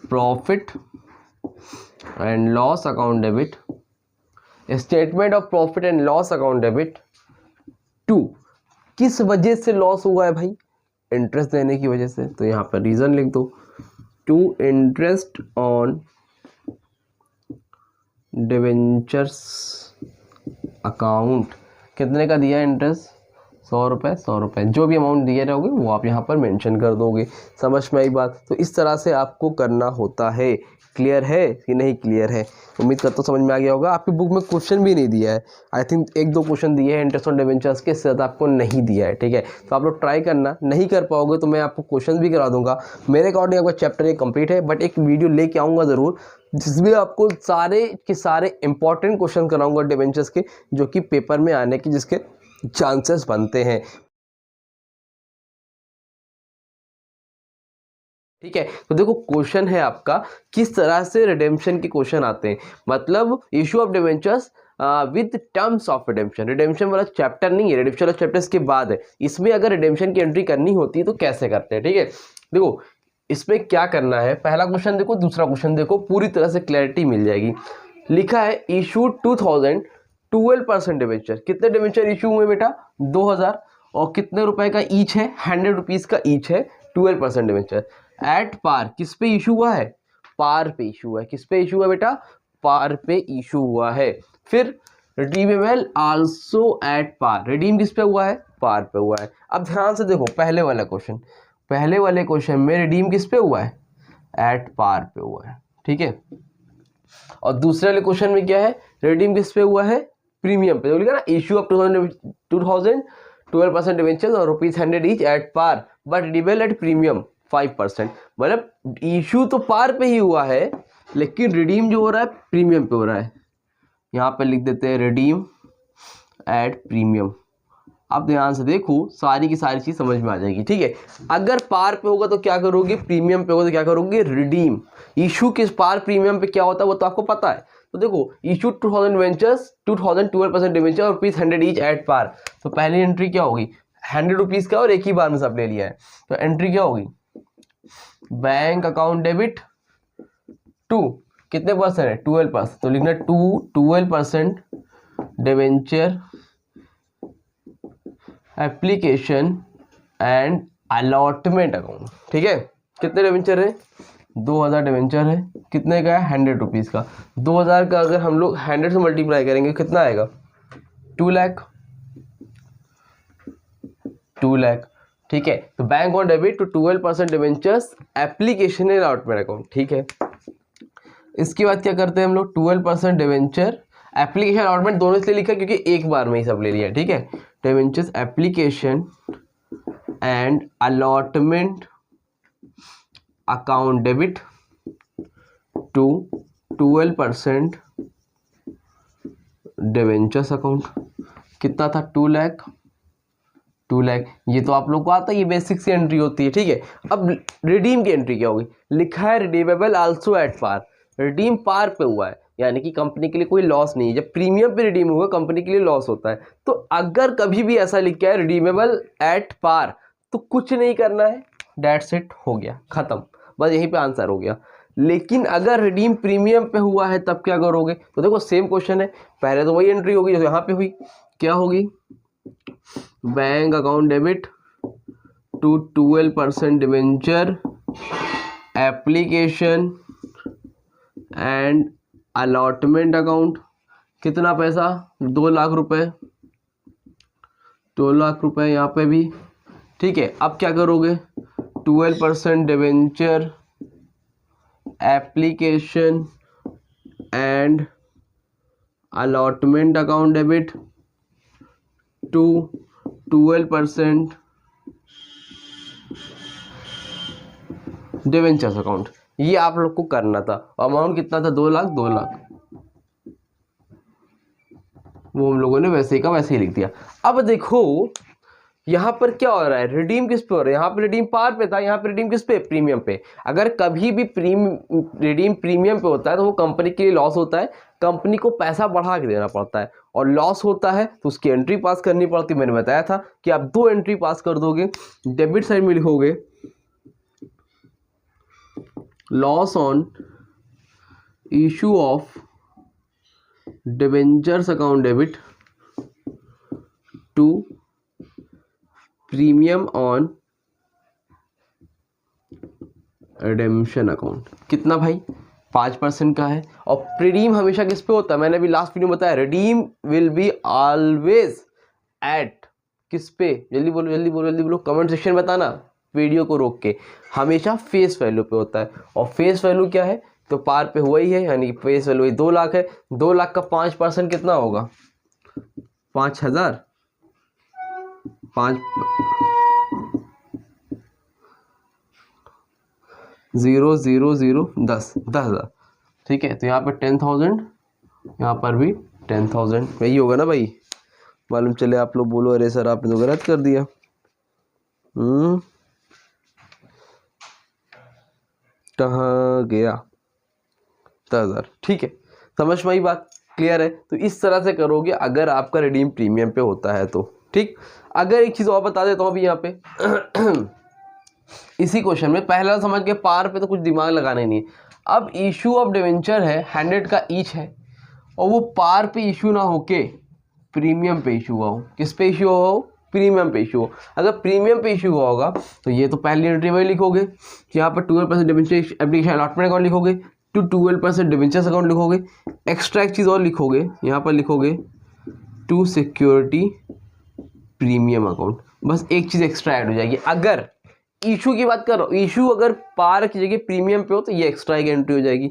profit and loss account debit. Statement of profit and loss account debit to, किस वजह से लॉस हुआ है भाई? इंटरेस्ट देने की वजह से। तो यहाँ पर रीजन लिख दो, to interest on debentures account. कितने का दिया इंटरेस्ट? 100 रुपये। 100 रुपये, जो भी अमाउंट दिए रहोगे वो आप यहाँ पर मेंशन कर दोगे। समझ में आई बात? तो इस तरह से आपको करना होता है। क्लियर है कि नहीं क्लियर है? उम्मीद करता हूँ समझ में आ गया होगा। आपकी बुक में क्वेश्चन भी नहीं दिया है, आई थिंक 1-2 क्वेश्चन दिए हैं इंटरेस्ट ऑन डिबेंचर्स के, साथ आपको नहीं दिया है। ठीक है, तो आप लोग ट्राई करना। नहीं कर पाओगे तो मैं आपको क्वेश्चन भी करा दूंगा। मेरे अकॉर्डिंग आपका चैप्टर ये कंप्लीट है, बट एक वीडियो लेके आऊँगा ज़रूर, जिसमें आपको सारे के सारे इंपॉर्टेंट क्वेश्चन कराऊंगा डिबेंचर्स के, जो कि पेपर में आने की जिसके चांसेस बनते हैं। ठीक है, तो देखो क्वेश्चन है आपका, किस तरह से रिडेम्पशन के क्वेश्चन आते हैं। मतलब issue of debentures with terms of redemption. Redemption वाला चैप्टर नहीं है, रिडेम्पशन वाला चैप्टर इसके बाद है। इसमें अगर रिडेम्पशन की एंट्री करनी होती है तो कैसे करते हैं, ठीक है। देखो इसमें क्या करना है, पहला क्वेश्चन देखो, दूसरा क्वेश्चन देखो, पूरी तरह से क्लैरिटी मिल जाएगी। लिखा है इशू 2000 12% डिवेंचर। कितने डिवेंचर इशू हुए बेटा, 2000, और कितने रुपए का ईच है, 100 रुपीज का ईच है, 12% डिवेंचर एट पार। किस पे इशू हुआ है, पार पे इशू हुआ है। किस पे इशू हुआ बेटा, पार पे इशू हुआ है। फिर redeemable also at par, redeem किस पे हुआ है, पार पे हुआ है। अब ध्यान से देखो पहले वाला क्वेश्चन, पहले वाले क्वेश्चन में रिडीम किस पे हुआ है, एट पार पे हुआ है, ठीक है। और दूसरे वाले क्वेश्चन में क्या है, रिडीम किस पे हुआ है, प्रीमियम पे। तो लिखा ना इशू ऑफ 2000 12% डिवेंचर्स और ₹100 each at par but redeemable at premium 5%। मतलब इशू तो पार पे ही हुआ है लेकिन रिडीम जो हो रहा है प्रीमियम पे हो रहा है। यहाँ पे लिख देते हैं रिडीम एट प्रीमियम। अब ध्यान से देखो सारी की सारी चीज समझ में आ जाएगी, ठीक है। अगर पार पे होगा तो क्या करोगे, प्रीमियम पे होगा तो क्या करोगे, रिडीम। इशू किस पार प्रीमियम पे क्या होता है वो तो आपको पता है। तो देखो इशू 2000 वेंचर्स 2000 12% डिवेंचर और ₹100 ईच एट पार। तो पहली एंट्री क्या होगी, 100 रुपीज का और एक ही बार में सब ले लिया है। तो एंट्री क्या होगी, बैंक अकाउंट डेबिट टू कितने परसेंट है, 12%। तो लिखना 12% debenture application and allotment account, ठीक है। कितने डिवेंचर है, 2000 डिवेंचर है। कितने का है, 100 रुपीज का। 2000 का अगर हम लोग 100 से मल्टीप्लाई करेंगे कितना आएगा, 2 लाख, 2 लाख, ठीक है। तो bank on debit to 12% debentures application and allotment account, ठीक है। इसके बाद क्या करते हैं हम लोग, 12% डिवेंचर एप्लीकेशन अलॉटमेंट दोनों इसलिए लिखा क्योंकि एक बार में ही सब ले लिया, ठीक है। Debentures application and allotment account debit to 12% debentures account. कितना था, 2 लाख, 2 लाख। ये तो आप लोग को आता है, ये बेसिक सी एंट्री होती है, ठीक है। अब रिडीम की एंट्री क्या होगी, लिखा है redeemable also at par. Redeem par पे हुआ है यानी कि कंपनी के लिए कोई लॉस नहीं है। जब प्रीमियम पे रिडीम हुआ कंपनी के लिए लॉस होता है। तो अगर कभी भी ऐसा लिखा है रिडीमेबल एट पार तो कुछ नहीं करना है, डेट्स इट, हो गया, खत्म, बस यहीं पे आंसर हो गया। लेकिन अगर रिडीम प्रीमियम पे हुआ है तब क्या करोगे, तो देखो सेम क्वेश्चन है, पहले तो वही एंट्री होगी जो यहाँ पे हुई। क्या होगी, bank account debit to 12% debenture application and allotment account. कितना पैसा, 2 लाख रुपए, 2 लाख रुपए यहाँ पे भी, ठीक है। अब क्या करोगे, 12% debenture application and allotment account debit to 12% debentures account. ये आप लोग को करना था। अमाउंट कितना था, 2 लाख, 2 लाख, वो हम लोगों ने वैसे ही का वैसे ही लिख दिया। अब देखो यहाँ पर क्या हो रहा है, रिडीम किस पे हो रहा है, यहाँ पे रिडीम पार पे था, यहाँ पे रिडीम किस पे, प्रीमियम पे। अगर कभी भी रिडीम प्रीमियम पे होता है तो वो कंपनी के लिए लॉस होता है, कंपनी को पैसा बढ़ा के देना पड़ता है, और लॉस होता है तो उसकी एंट्री पास करनी पड़ती है। मैंने बताया था कि आप 2 एंट्री पास कर दोगे। डेबिट साइड में लिखोगे loss on issue of debentures account debit to premium on redemption account. कितना भाई, 5% का है। और रिडीम हमेशा किस पे होता है, मैंने अभी लास्ट वीडियो में बताया, redeem will be always at किस पे, जल्दी बोलो जल्दी बोलो जल्दी बोलो, कमेंट सेक्शन में बताना वीडियो को रोक के, हमेशा फेस वैल्यू पे होता है। और फेस वैल्यू क्या है, तो पार पे हुआ ही है, यानी फेस वैल्यू 2 लाख है। 2 लाख का 5% कितना होगा, 5000, 5 0 0 0 10,000, ठीक है। तो यहाँ पर 10,000, यहाँ पर भी 10,000, यही होगा ना भाई। मालूम चले आप लोग बोलो अरे सर आपने तो गलत कर दिया। कहाँ गया, 10,000, ठीक है। समझ में आई बात, क्लियर है? तो इस तरह से करोगे अगर आपका रिडीम प्रीमियम पे होता है तो। ठीक, अगर एक चीज़ और बता देता हूँ अभी यहाँ पे इसी क्वेश्चन में पहला समझ के, पार पे तो कुछ दिमाग लगाना ही नहीं। अब इशू ऑफ डिवेंचर है 100 का ईच है और वो पार पे इशू ना होके प्रीमियम पे इशू हुआ हो। किस पे इशू हुआ हो? प्रीमियम पे इशू हो। अगर प्रीमियम पे इशू हुआ होगा तो ये तो पहली एंट्री में लिखोगे कि यहाँ पर 12% डिवेंचर एप्लीकेशन अलॉटमेंट अकाउंट लिखोगे, टू 12% डिवेंचर्स अकाउंट लिखोगे। एक्स्ट्रा एक चीज़ और लिखोगे, यहाँ पर लिखोगे टू सिक्योरिटी प्रीमियम अकाउंट। बस एक चीज़ एक्स्ट्रा ऐड हो जाएगी। अगर इशू की बात कर रहा हूँ, इशू अगर पार की जगह प्रीमियम पे हो तो ये एक्स्ट्रा एक एंट्री हो जाएगी।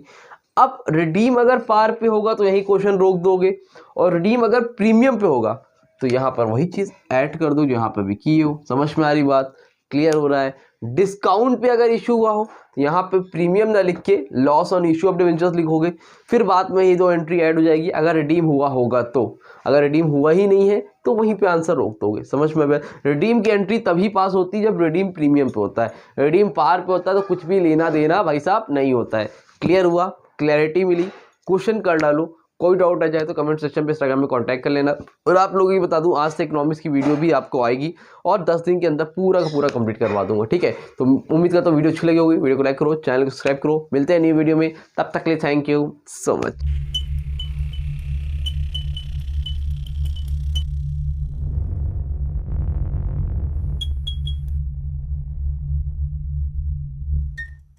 अब रिडीम अगर पार पे होगा तो यही क्वेश्चन रोक दोगे, और रिडीम अगर प्रीमियम पे होगा तो यहाँ पर वही चीज़ ऐड कर दो जो यहाँ पर भी की हो। समझ में आ रही बात? क्लियर हो रहा है? डिस्काउंट पे अगर इशू हुआ हो तो यहाँ पे प्रीमियम ना लिख के loss on issue of debentures लिखोगे, फिर बाद में ये दो एंट्री ऐड हो जाएगी अगर रिडीम हुआ होगा तो। अगर रिडीम हुआ ही नहीं है तो वहीं पे आंसर रोक दोगे। समझ में आया? रिडीम की एंट्री तभी पास होती है जब रिडीम प्रीमियम पे होता है। रिडीम पार पे होता है तो कुछ भी लेना देना भाई साहब नहीं होता है। क्लियर हुआ? क्लैरिटी मिली? क्वेश्चन कर डालो, कोई डाउट आ जाए तो कमेंट सेक्शन पे इंस्टाग्राम में कांटेक्ट कर लेना। और आप लोगों की बता दूं, आज से इकोनॉमिक्स की वीडियो भी आपको आएगी और 10 दिन के अंदर पूरा का पूरा कंप्लीट करवा दूंगा। ठीक है, तो उम्मीद करता हूँ वीडियो अच्छी लगी होगी। वीडियो को लाइक करो, चैनल को सब्सक्राइब करो। मिलते हैं नई वीडियो में, तब तक के लिए थैंक यू सो मच।